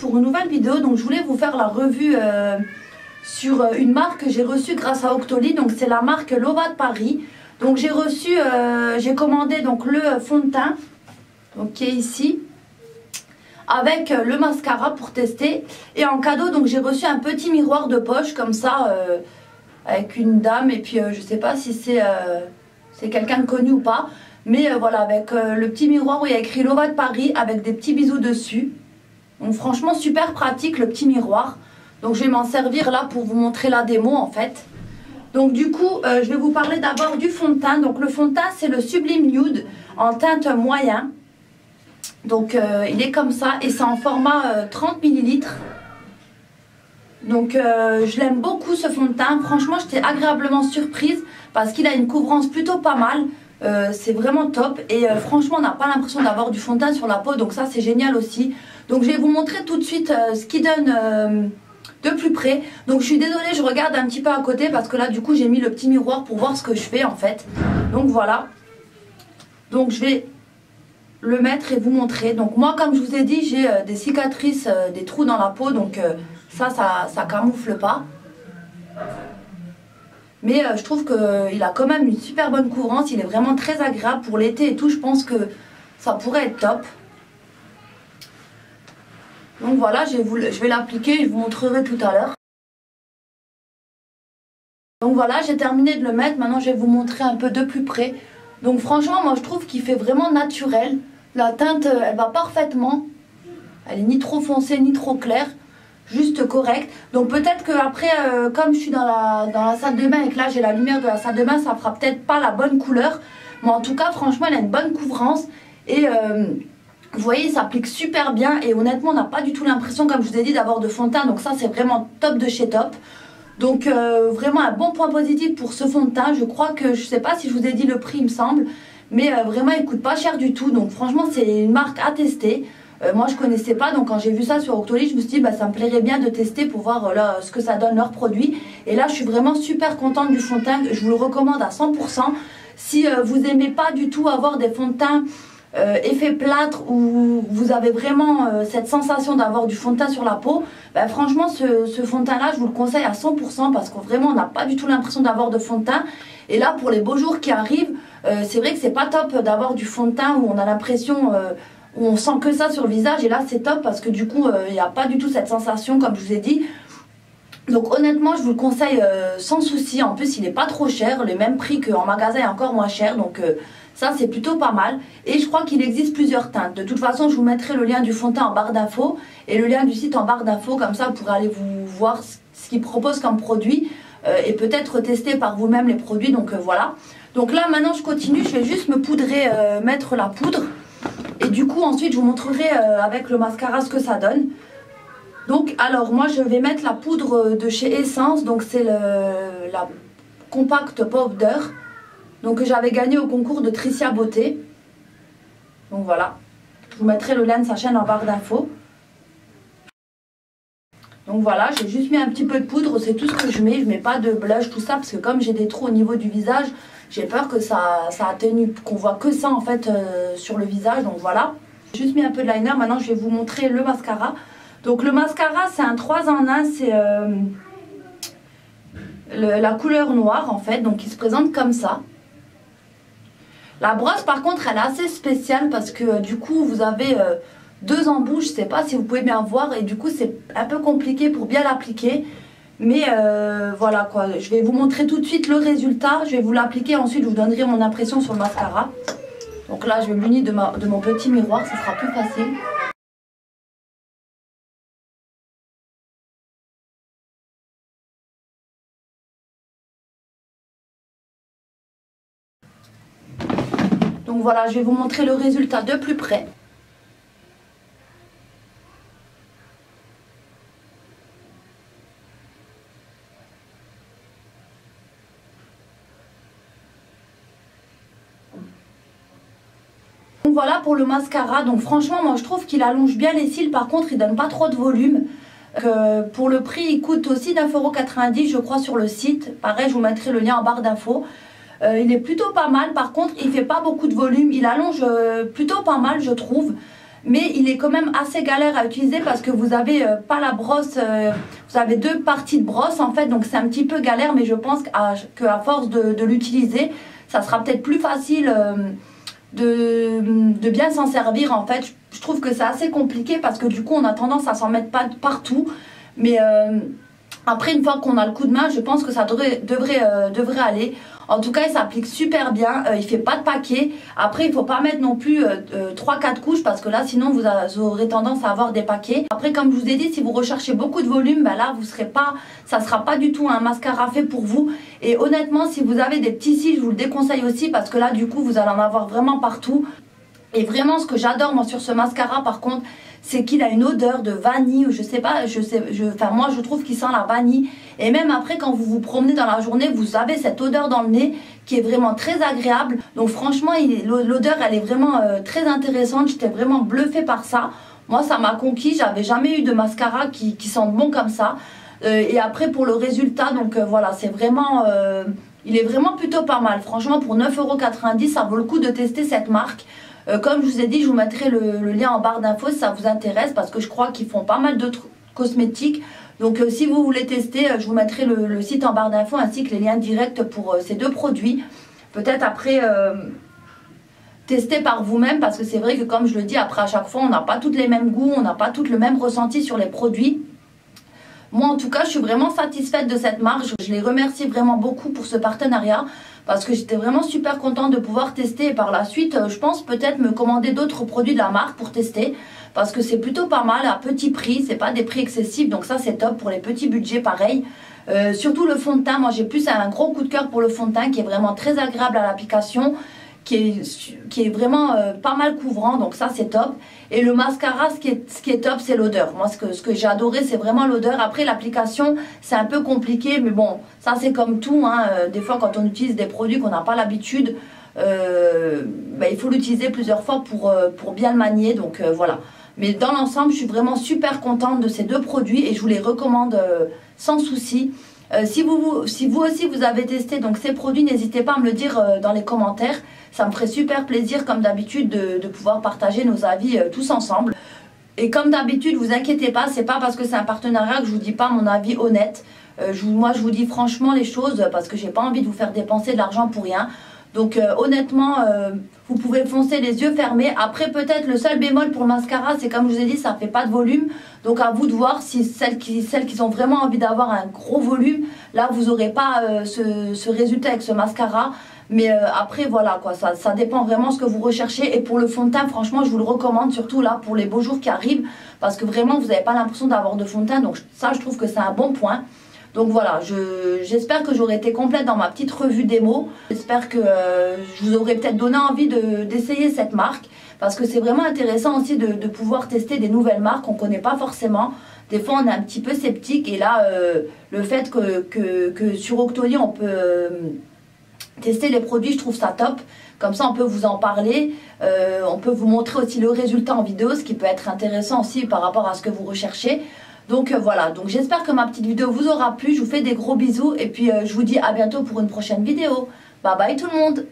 pour une nouvelle vidéo. Donc je voulais vous faire la revue sur une marque que j'ai reçue grâce à Octoly. Donc c'est la marque Lova de Paris. Donc j'ai reçu, j'ai commandé donc le fond de teint, donc qui est ici, avec le mascara pour tester. Et en cadeau donc j'ai reçu un petit miroir de poche comme ça, avec une dame. Et puis je sais pas si c'est quelqu'un de connu ou pas. Mais voilà, avec le petit miroir où il y a écrit Lova de Paris avec des petits bisous dessus. Donc franchement super pratique le petit miroir. Donc je vais m'en servir là pour vous montrer la démo en fait. Donc du coup je vais vous parler d'abord du fond de teint. Donc le fond de teint c'est le Sublime Nude en teinte moyen. Donc il est comme ça et c'est en format 30 ml. Donc je l'aime beaucoup ce fond de teint. Franchement j'étais agréablement surprise parce qu'il a une couvrance plutôt pas mal. C'est vraiment top et franchement on n'a pas l'impression d'avoir du fond de teint sur la peau, donc ça c'est génial aussi. Donc je vais vous montrer tout de suite ce qu'il donne de plus près. Donc je suis désolée, je regarde un petit peu à côté parce que là du coup j'ai mis le petit miroir pour voir ce que je fais en fait. Donc voilà, donc je vais le mettre et vous montrer. Donc moi comme je vous ai dit j'ai des cicatrices, des trous dans la peau, donc ça camoufle pas. Mais je trouve qu'il a quand même une super bonne couvrance, il est vraiment très agréable pour l'été et tout, je pense que ça pourrait être top. Donc voilà, je vais l'appliquer, je vous montrerai tout à l'heure. Donc voilà, j'ai terminé de le mettre, maintenant je vais vous montrer un peu de plus près. Donc franchement, moi je trouve qu'il fait vraiment naturel. La teinte, elle va parfaitement, elle est ni trop foncée ni trop claire. Juste correct. Donc peut-être que après comme je suis dans la salle de bain et que là j'ai la lumière de la salle de bain, ça fera peut-être pas la bonne couleur. Mais en tout cas franchement elle a une bonne couvrance. Et vous voyez il s'applique super bien. Et honnêtement on n'a pas du tout l'impression comme je vous ai dit d'avoir de fond de teint. Donc ça c'est vraiment top de chez top. Donc vraiment un bon point positif pour ce fond de teint. Je crois que, je sais pas si je vous ai dit le prix il me semble. Mais vraiment il coûte pas cher du tout. Donc franchement c'est une marque à tester. Moi je connaissais pas, donc quand j'ai vu ça sur Octoly je me suis dit bah, ça me plairait bien de tester pour voir là, ce que ça donne leurs produits. Et là je suis vraiment super contente du fond de teint, je vous le recommande à 100%. Si vous aimez pas du tout avoir des fonds de teint effet plâtre où vous avez vraiment cette sensation d'avoir du fond de teint sur la peau, bah, franchement ce fond de teint là je vous le conseille à 100% parce que vraiment on n'a pas du tout l'impression d'avoir de fond de teint. Et là pour les beaux jours qui arrivent, c'est vrai que c'est pas top d'avoir du fond de teint où on a l'impression où on sent que ça sur le visage. Et là c'est top parce que du coup il n'y a pas du tout cette sensation comme je vous ai dit. Donc honnêtement je vous le conseille sans souci. En plus il n'est pas trop cher, le même prix qu'en magasin et encore moins cher. Donc ça c'est plutôt pas mal. Et je crois qu'il existe plusieurs teintes. De toute façon je vous mettrai le lien du fond de teint en barre d'infos et le lien du site en barre d'infos. Comme ça vous pourrez aller vous voir ce qu'ils proposent comme produit et peut-être tester par vous-même les produits. Donc voilà. Donc là maintenant je continue, je vais juste me poudrer, mettre la poudre. Et du coup ensuite je vous montrerai avec le mascara ce que ça donne. Donc alors moi je vais mettre la poudre de chez Essence. Donc c'est la Compact Powder. Donc que j'avais gagné au concours de Tricia Beauté. Donc voilà. Je vous mettrai le lien de sa chaîne en barre d'infos. Donc voilà, j'ai juste mis un petit peu de poudre, c'est tout ce que je mets. Je mets pas de blush, tout ça, parce que comme j'ai des trous au niveau du visage, j'ai peur que ça atténue, qu'on voit que ça en fait sur le visage. Donc voilà, j'ai juste mis un peu de liner. Maintenant je vais vous montrer le mascara. Donc le mascara c'est un 3 en 1, c'est la couleur noire en fait, donc il se présente comme ça. La brosse par contre elle est assez spéciale parce que du coup vous avez deux embouts, je sais pas si vous pouvez bien voir, et du coup c'est un peu compliqué pour bien l'appliquer. Mais voilà quoi, je vais vous montrer tout de suite le résultat, je vais vous l'appliquer, ensuite je vous donnerai mon impression sur le mascara. Donc là je vais m'unir de mon petit miroir, ça sera plus facile. Donc voilà, je vais vous montrer le résultat de plus près. Donc voilà pour le mascara. Donc franchement moi je trouve qu'il allonge bien les cils. Par contre il donne pas trop de volume. Pour le prix il coûte aussi 9,90 € je crois sur le site. Pareil je vous mettrai le lien en barre d'infos. Il est plutôt pas mal. Par contre il fait pas beaucoup de volume. Il allonge plutôt pas mal je trouve. mais il est quand même assez galère à utiliser parce que vous avez pas la brosse, vous avez deux parties de brosse en fait, donc c'est un petit peu galère, mais je pense qu'à force de l'utiliser, ça sera peut-être plus facile de bien s'en servir en fait. Je trouve que c'est assez compliqué parce que du coup on a tendance à s'en mettre pas partout, mais après une fois qu'on a le coup de main, je pense que ça devrait aller. En tout cas il s'applique super bien, il fait pas de paquet. Après il faut pas mettre non plus 3-4 couches parce que là sinon vous aurez tendance à avoir des paquets. Après comme je vous ai dit, si vous recherchez beaucoup de volume, ben là ça sera pas du tout un mascara fait pour vous. Et honnêtement si vous avez des petits cils, je vous le déconseille aussi parce que là du coup vous allez en avoir vraiment partout. Et vraiment ce que j'adore moi sur ce mascara par contre, c'est qu'il a une odeur de vanille, je sais pas, enfin moi je trouve qu'il sent la vanille. Et même après quand vous vous promenez dans la journée, vous avez cette odeur dans le nez qui est vraiment très agréable. Donc franchement l'odeur elle est vraiment très intéressante, j'étais vraiment bluffée par ça. Moi ça m'a conquis, j'avais jamais eu de mascara qui sente bon comme ça. Et après pour le résultat, donc voilà, c'est vraiment... il est vraiment plutôt pas mal. Franchement pour 9,90 € ça vaut le coup de tester cette marque. Comme je vous ai dit, je vous mettrai le lien en barre d'infos si ça vous intéresse parce que je crois qu'ils font pas mal d'autres cosmétiques. Donc si vous voulez tester, je vous mettrai le site en barre d'infos ainsi que les liens directs pour ces deux produits. Peut-être après tester par vous-même parce que c'est vrai que comme je le dis, après à chaque fois on n'a pas tous les mêmes goûts, on n'a pas tous le même ressenti sur les produits. Moi en tout cas je suis vraiment satisfaite de cette marque, je les remercie vraiment beaucoup pour ce partenariat parce que j'étais vraiment super contente de pouvoir tester et par la suite je pense peut-être me commander d'autres produits de la marque pour tester parce que c'est plutôt pas mal à petit prix, c'est pas des prix excessifs donc ça c'est top pour les petits budgets pareil. Surtout le fond de teint, moi j'ai plus un gros coup de cœur pour le fond de teint qui est vraiment très agréable à l'application, qui est vraiment pas mal couvrant, donc ça c'est top. Et le mascara, ce qui est top, c'est l'odeur. Moi ce que j'ai adoré, c'est vraiment l'odeur. Après l'application, c'est un peu compliqué, mais bon, ça c'est comme tout, hein. Des fois quand on utilise des produits qu'on n'a pas l'habitude, il faut l'utiliser plusieurs fois pour bien le manier, donc voilà. Mais dans l'ensemble, je suis vraiment super contente de ces deux produits et je vous les recommande sans souci. Si vous aussi vous avez testé donc ces produits, n'hésitez pas à me le dire dans les commentaires. Ça me ferait super plaisir comme d'habitude de pouvoir partager nos avis tous ensemble. Et comme d'habitude, vous inquiétez pas, c'est pas parce que c'est un partenariat que je vous dis pas mon avis honnête. Moi je vous dis franchement les choses parce que j'ai pas envie de vous faire dépenser de l'argent pour rien. Donc honnêtement, vous pouvez foncer les yeux fermés. Après peut-être le seul bémol pour le mascara, c'est comme je vous ai dit, ça fait pas de volume. Donc à vous de voir si celles qui ont vraiment envie d'avoir un gros volume, là vous n'aurez pas ce résultat avec ce mascara. Mais après voilà quoi, ça dépend vraiment ce que vous recherchez. Et pour le fond de teint, franchement je vous le recommande, surtout là pour les beaux jours qui arrivent. Parce que vraiment vous n'avez pas l'impression d'avoir de fond de teint. Donc ça je trouve que c'est un bon point. Donc voilà, j'espère que j'aurai été complète dans ma petite revue démo. J'espère que je vous aurai peut-être donné envie d'essayer cette marque. Parce que c'est vraiment intéressant aussi de pouvoir tester des nouvelles marques qu'on ne connaît pas forcément. Des fois on est un petit peu sceptique et là le fait que sur Octoly on peut tester les produits, je trouve ça top. Comme ça on peut vous en parler, on peut vous montrer aussi le résultat en vidéo, ce qui peut être intéressant aussi par rapport à ce que vous recherchez. Donc voilà, donc j'espère que ma petite vidéo vous aura plu, je vous fais des gros bisous et puis je vous dis à bientôt pour une prochaine vidéo. Bye bye tout le monde!